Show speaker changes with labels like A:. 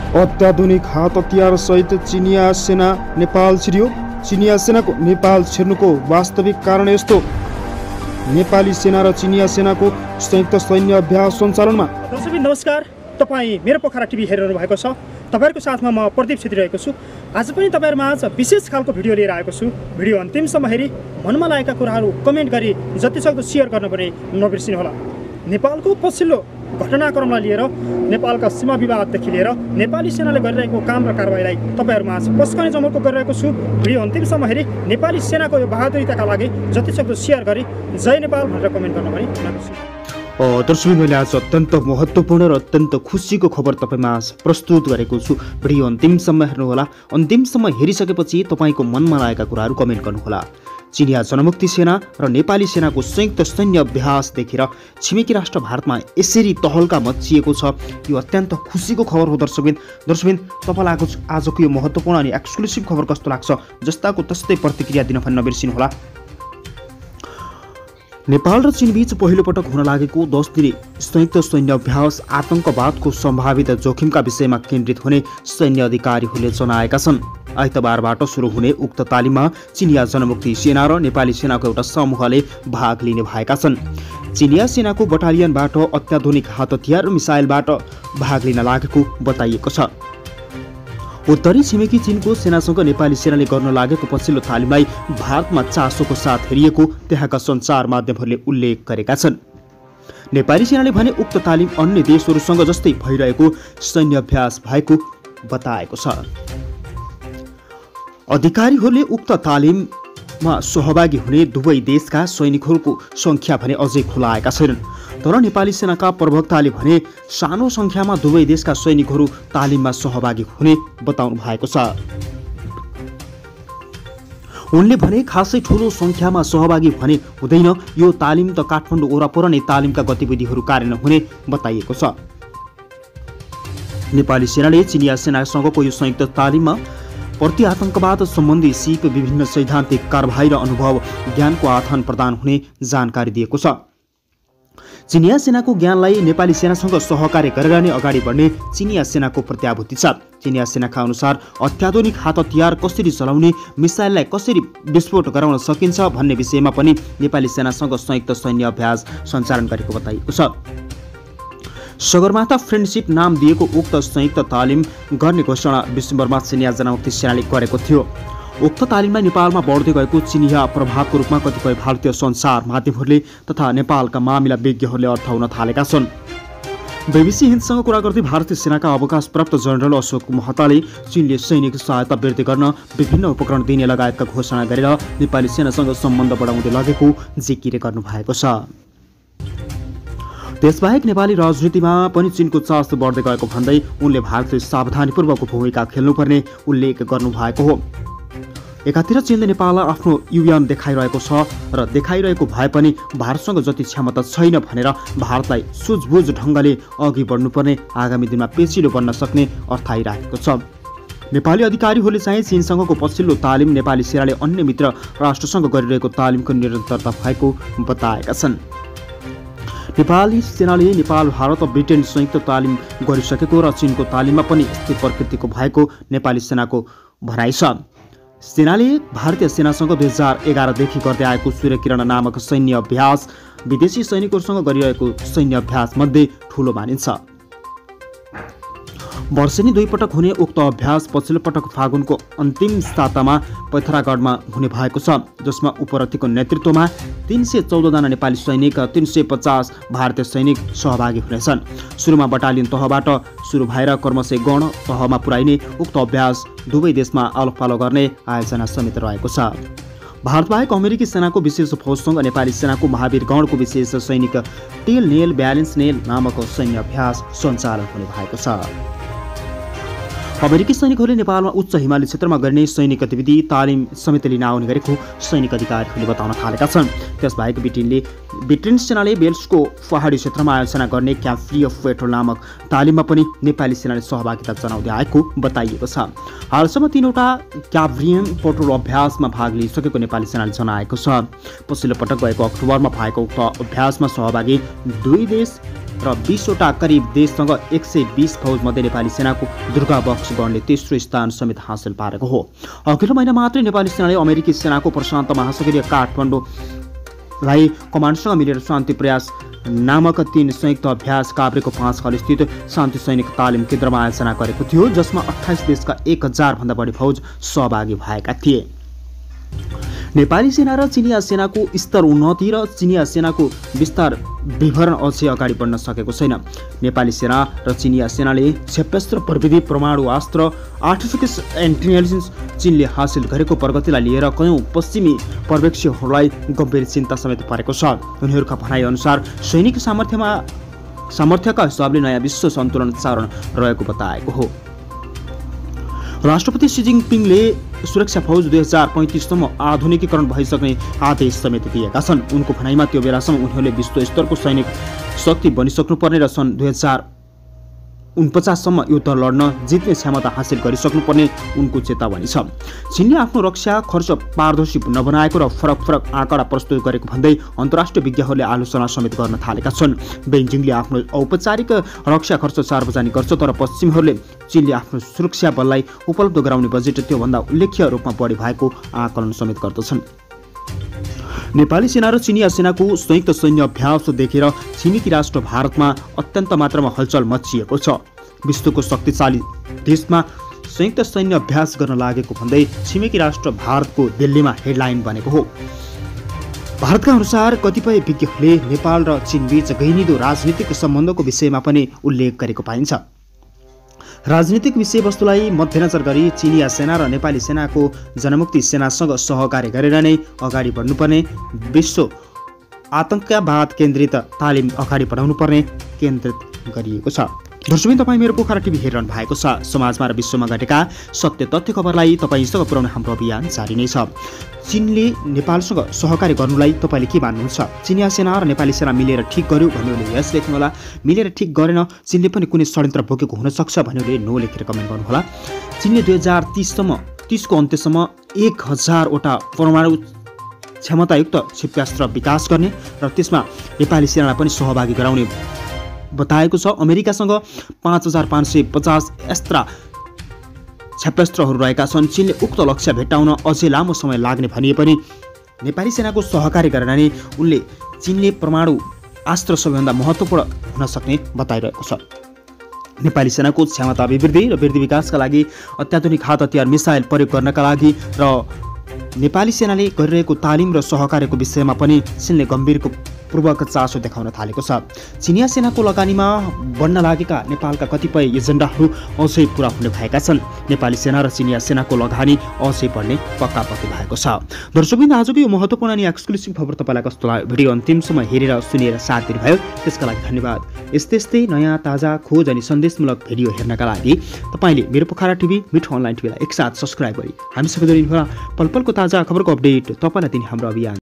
A: अत्याधुनिक हात हतियार सहित चिनिया सेना नेपाल छिर्यो। चिनिया सेनाको नेपाल छिर्नुको वास्तविक कारण यस्तो। नेपाली सेना र चिनिया सेनाको संयुक्त सैन्य अभ्यास सञ्चालनमा।
B: दर्शकबिन नमस्कार, तपाईँ मेरो पोखरा टिभी हेरिरहनु भएको छ। तपाईहरुको साथमा म प्रदीप छेत्री रहेको छु। आज पनि तपाईहरुमा आज विशेष खालको भिडियो लिएर आएको छु। भिडियो अन्तिमसम्म हेरी मनमा लागेका कुराहरू कमेन्ट गरी जतिसक्दो शेयर गर्न पनि नबिर्सिनुहोला। नेपालको पछिल्लो घटनाक्रमलाई लिएर, नेपालका सीमा विवाददेखि लिएर नेपाली सेनाले गरिरहेको काम र कारबाहीलाई तपाईहरुमा आज पस्कने जमर्को गरिरहेको छु। भिडियो अन्तिमसम्म हेरी नेपाली सेनाको यो बहादुरीताका लागि जतिसक्दो शेयर गरी जय नेपाल भनेर कमेन्ट गर्न पनि नबिर्सिनुहोला।
A: दर्शक मैले आज अत्यन्त महत्त्वपूर्ण र अत्यन्त खुसीको खबर तपाईमा आज प्रस्तुत गरेको छु। भिडियो अन्तिमसम्म हेर्नुहोला। अन्तिमसम्म हेरिसकेपछि तपाईको मनमा लागेका कुराहरू कमेन्ट गर्नुहोला। चिनिया जनमुक्ति सेना र नेपाली सेनाको संयुक्त सैन्य अभ्यास देखेर छिमेकी राष्ट्र भारतमा यसरी तहल्का मचिएको छ। यो अत्यन्त खुसीको खबर हो। दर्शकबिन तपाईलाई आजको यो महत्त्वपूर्ण अनि एक्सक्लुसिभ खबर कस्तो लाग्छ जस्ताको तस्तै प्रतिक्रिया दिन पनि नबिर्सिनुहोला। नेपाल र चीनबीच पहिलो पटक हुन लागेको 10 दिने संयुक्त सैन्य अभ्यास आतंकवादको सम्भावित जोखिमका विषयमा केन्द्रित हुने सैन्य अधिकारीहरूले जनाएका छन्। आइतबारबाट सुरु हुने उक्त तालिममा चिनिया जनमुक्ति सेना र नेपाली सेनाको एउटा समूहले भाग लिने भएका छन्। चिनिया सेनाको बटालियनबाट अत्याधुनिक हात हतियार र मिसाइलबाट भाग लिन लागेको बताइएको छ। उत्तरी छिमेकी चीनको सेनासँग नेपाली सेनाले गर्न लागेको पछिल्लो तालिमलाई भारतमा चासोको साथ हेरिएको त्यहाँका सञ्चार माध्यमहरूले उल्लेख गरेका छन्। नेपाली सेनाले भने उक्त तालिम अन्य देशहरूसँग जस्तै भइरहेको सैन्य अभ्यास भएको बताएको छ। अधिकारीहरूले उक्त तालिममा सहभागी हुने दुवै देशका सैनिकहरूको सङ्ख्या भने अझै खुलाएका छैनन्। तर नेपाली सेनाका प्रवक्ताले भने सानो सङ्ख्यामा दुवै देशका सैनिकहरू तालिममा सहभागी हुने बताउनु भएको छ। उनले भने खासै ठुलो सङ्ख्यामा सहभागी भने हुँदैन। यो तालिम त काठमाडौँ वरपर नै तालिमका गतिविधिहरू कार्यान्वयन हुने बताइएको छ। नेपाली सेनाले चिनिया सेनासँगको यो संयुक्त तालिममा प्रति आतंकवाद सम्बन्धी सिप, विभिन्न सैद्धान्तिक कारबाही र अनुभव ज्ञानको आदान प्रदान हुने जानकारी दिएको छ। चिनिया सेनाको ज्ञानलाई नेपाली सेनासँग सहकार्य गरेर नै अगाडि बढ्ने चिनिया सेनाको प्रत्याभूति छ। चिनिया सेनाका अनुसार अत्याधुनिक हात हतियार कसरी चलाउने, मिसाइललाई कसरी विस्फोट गराउन सकिन्छ भन्ने विषयमा पनि नेपाली सेनासँग संयुक्त सैन्य अभ्यास सञ्चालन गरेको बताइएको छ। सगरमाथा फ्रेन्डसिप नाम दिएको उक्त संयुक्त तालिम गर्ने घोषणा डिसेम्बरमा चिनिया जनमुक्ति सेनाले गरेको थियो। उक्त तालिमलाई नेपालमा बढ्दै गएको चिनिया प्रभावको रूपमा कतिपय भारतीय सञ्चार माध्यमहरूले तथा नेपालका मामिला विज्ञहरूले अर्थ हुन थालेका छन्। BBC हिन्दसँग कुरा गर्दै भारतीय सेनाका अवकाशप्राप्त जनरल अशोक महताले चीनले सैनिक सहायता वृद्धि गर्न विभिन्न उपकरण दिने लगायतका घोषणा गरेर नेपाली सेनासँग सम्बन्ध बढाउँदै लगेको जिकिर गर्नुभएको छ। त्यसबाहेक नेपाली राजनीतिमा पनि चीनको चासो बढ्दै गएको भन्दै उनले भारतले सावधानीपूर्वक भूमिका खेल्नुपर्ने उल्लेख गर्नुभएको हो। एकातिर चीनले नेपाललाई आफ्नो युवान देखाइरहेको छ र देखाइरहेको भए पनि भारतसँग जति क्षमता छैन भनेर भारतलाई सुझबुझ ढङ्गले अघि बढ्नुपर्ने आगामी दिनमा पेचिलो बन्न सक्ने अर्थाइराखेको छ। नेपाली अधिकारीहरूले चाहिँ चीनसँगको पछिल्लो तालिम नेपाली सेनाले अन्य मित्र राष्ट्रसँग गरिरहेको तालिमको निरन्तरता भएको बताएका छन्। नेपाली सेनाले नेपाल, भारत र ब्रिटेन संयुक्त तालिम गरिसकेको र चीनको तालिममा पनि स्थिर प्रकृतिको भएको नेपाली सेनाको भनाइ छ। सेनाले भारतीय सेनासँग 2011 देखि गर्दै आएको सूर्यकिरण नामक सैन्य अभ्यास विदेशी सैनिकहरूसँग गरिरहेको सैन्य अभ्यास मध्ये ठूलो मानिन्छ। वर्षेनी 2 पटक हुने उक्त अभ्यास पछिल्लो पटक फागुनको अन्तिम सातामा पैथरागढमा हुने भएको छ, जसमा उपरथीको नेतृत्वमा 314 जना नेपाली सैनिक, 350 भारतीय सैनिक सहभागी हुनेछन्। सुरुमा बटालियन तहबाट सुरु भएर क्रमशः गण तहमा पुर्याइने उक्त अभ्यास दुवै देशमा आलोपालो गर्ने आयोजना समेत रहेको छ। भारतबाहेक अमेरिकी सेनाको विशेष फौजसँग नेपाली सेनाको महावीर गणको विशेष सैनिक टेल नेल ब्यालेन्स नेल नामक सैन्य अभ्यास सञ्चालन हुने भएको छ। अमेरिकी सैनिकहरूले नेपालमा उच्च हिमाली क्षेत्रमा गर्ने सैनिक गतिविधि तालिम समेत लिन आउने गरेको सैनिक अधिकारीहरूले बताउन थालेका छन्। त्यसबाहेक ब्रिटेन सेनाले वेल्सको पहाडी क्षेत्रमा आयोजना गर्ने क्याम्प फ्री अफ पेट्रोल नामक तालिममा पनि नेपाली सेनाले सहभागिता जनाउँदै आएको बताइएको छ। हालसम्म 3वटा क्याभ्रियन पेट्रोल अभ्यासमा भाग लिइसकेको नेपाली सेनाले जनाएको छ। पछिल्लो पटक गएको अक्टोबरमा भएको उक्त अभ्यासमा सहभागी दुई देश र 20वटा करिब देशसँग 120 फौजमध्ये नेपाली सेनाको दुर्गा बक्स गणले तेस्रो स्थान समेत हासिल पारेको हो। अघिल्लो महिना मात्रै नेपाली सेनाले अमेरिकी सेनाको प्रशान्त महासागरीय काठमाडौँलाई कमान्डसँग मिलेर शान्ति प्रयास नामक 3 संयुक्त अभ्यास काभ्रेको 5 खल स्थित शान्ति सैनिक तालिम केन्द्रमा आयोजना गरेको थियो, जसमा 28 देशका 1000 भन्दा बढी फौज सहभागी भएका थिए। नेपाली सेना र चिनिया सेनाको स्तर उन्नति र चिनिया सेनाको विस्तार विवरण अझै अगाडि बढ्न सकेको छैन। नेपाली सेना र चिनिया सेनाले क्षेपणास्त्र प्रविधि परमाणु अस्त्र आर्टिफिसियल इन्टेलिजेन्स चीनले हासिल गरेको प्रगतिलाई लिएर कयौं पश्चिमी पर्यवेक्षकहरूलाई गम्भीर चिन्ता समेत परेको छ। उनीहरूका भनाइअनुसार सैनिक सामर्थ्यका हिसाबले नयाँ विश्व सन्तुलन चरण रहेको बताएको हो। राष्ट्रपति सी जिनपिङले सुरक्षा फौज 2035सम्म आधुनिकीकरण भइसक्ने आदेश समेत दिएका छन्। उनको भनाइमा त्यो बेलासम्म उनीहरूले विश्व स्तरको सैनिक शक्ति बनिसक्नुपर्ने र सन् 2049सम्म युद्ध लड्न जित्ने क्षमता हासिल गरिसक्नुपर्ने उनको चेतावनी छ। चीनले आफ्नो रक्षा खर्च पारदर्शी नबनाएको र फरक आँकडा प्रस्तुत गरेको भन्दै अन्तर्राष्ट्रिय विज्ञहरूले आलोचना समेत गर्न थालेका छन्। बेइजिङले आफ्नो औपचारिक रक्षा खर्च सार्वजनिक गर्छ, तर पश्चिमीहरूले चीनले आफ्नो सुरक्षा बललाई उपलब्ध गराउने बजेट त्योभन्दा उल्लेख्य रूपमा बढी भएको आकलन समेत गर्दछन्। नेपाली सेना र चिनिया सेनाको संयुक्त सैन्य अभ्यास देखेर छिमेकी राष्ट्र भारतमा अत्यन्त मात्रामा हलचल मचिएको छ। विश्वको शक्तिशाली देशमा संयुक्त सैन्य अभ्यास गर्न लागेको भन्दै छिमेकी राष्ट्र भारतको दिल्लीमा हेडलाइन बनेको हो। भारतका अनुसार कतिपय विज्ञहरूले नेपाल र चीनबीच गहिरिँदो राजनीतिक सम्बन्धको विषयमा पनि उल्लेख गरेको पाइन्छ। राजनीतिक विषयवस्तुलाई मध्यनजर गरी चिनिया सेना र नेपाली सेनाको जनमुक्ति सेनासँग सहकार्य गरेर नै अगाडि बढ्नुपर्ने, विश्व आतंकवाद केन्द्रित तालिम अगाडि बढाउनुपर्ने केन्द्रित गरिएको छ। दर्शकबिन, तपाईँ मेरो पोखरा टिभी हेरिरहनु भएको छ। समाजमा र विश्वमा घटेका सत्य तथ्य खबरलाई तपाईँसँग पुर्याउने हाम्रो अभियान जारी नै छ। चीनले नेपालसँग सहकार्य गर्नुलाई तपाईँले के मान्नुहुन्छ? चिनिया सेना र नेपाली सेना मिलेर ठिक गर्यो भन्नेले यस लेख्नुहोला, मिलेर ठिक गरेन चिनले पनि कुनै षड्यन्त्र बोकेको हुनसक्छ भन्नेले नो लेखेर कमेन्ट गर्नुहोला। चीनले 2030को अन्त्यसम्म 1000वटा परमाणु क्षमतायुक्त क्षेप्यास्त्र विकास गर्ने र त्यसमा नेपाली सेनालाई पनि सहभागी गराउने बताएको छ। अमेरिकासँग 5550 अस्त्र क्षेप्यास्त्रहरू रहेका छन्। चीनले उक्त लक्ष्य भेट्टाउन अझै लामो समय लाग्ने भनिए पनि नेपाली सेनाको सहकार्य गरेर नै उनले चीनले परमाणु अस्त्र सबैभन्दा महत्त्वपूर्ण हुन सक्ने बताइरहेको छ। नेपाली सेनाको क्षमता अभिवृद्धि र वृद्धि विकासका लागि अत्याधुनिक हात हतियार मिसाइल प्रयोग गर्नका लागि र नेपाली सेनाले गरिरहेको तालिम र सहकार्यको विषयमा पनि चीनले गम्भीरपूर्वक चासो देखाउन थालेको छ। चिनिया सेनाको लगानीमा बढ्न लागेका नेपालका कतिपय एजेन्डाहरू अझै पूरा हुने भएका छन्। नेपाली सेना र चिनिया सेनाको लगानी अझै बढ्ने पक्कापक्की भएको छ। दर्शकबिन, आजको यो महत्त्वपूर्ण अनि एक्सक्लुसिभ खबर तपाईँलाई कस्तो लाग्यो? भिडियो अन्तिमसम्म हेरेर सुनेर साथ दिनुभयो, त्यसका लागि धन्यवाद। यस्तै नयाँ ताजा खोज अनि सन्देशमूलक भिडियो हेर्नका लागि तपाईँले मेरो पोखरा टिभी मिठो अनलाइन टिभीलाई एकसाथ सब्सक्राइब गरी हामीसँग जोडिनुहोला। पल पलको ताजा खबरको अपडेट तपाईँलाई दिने हाम्रो अभियान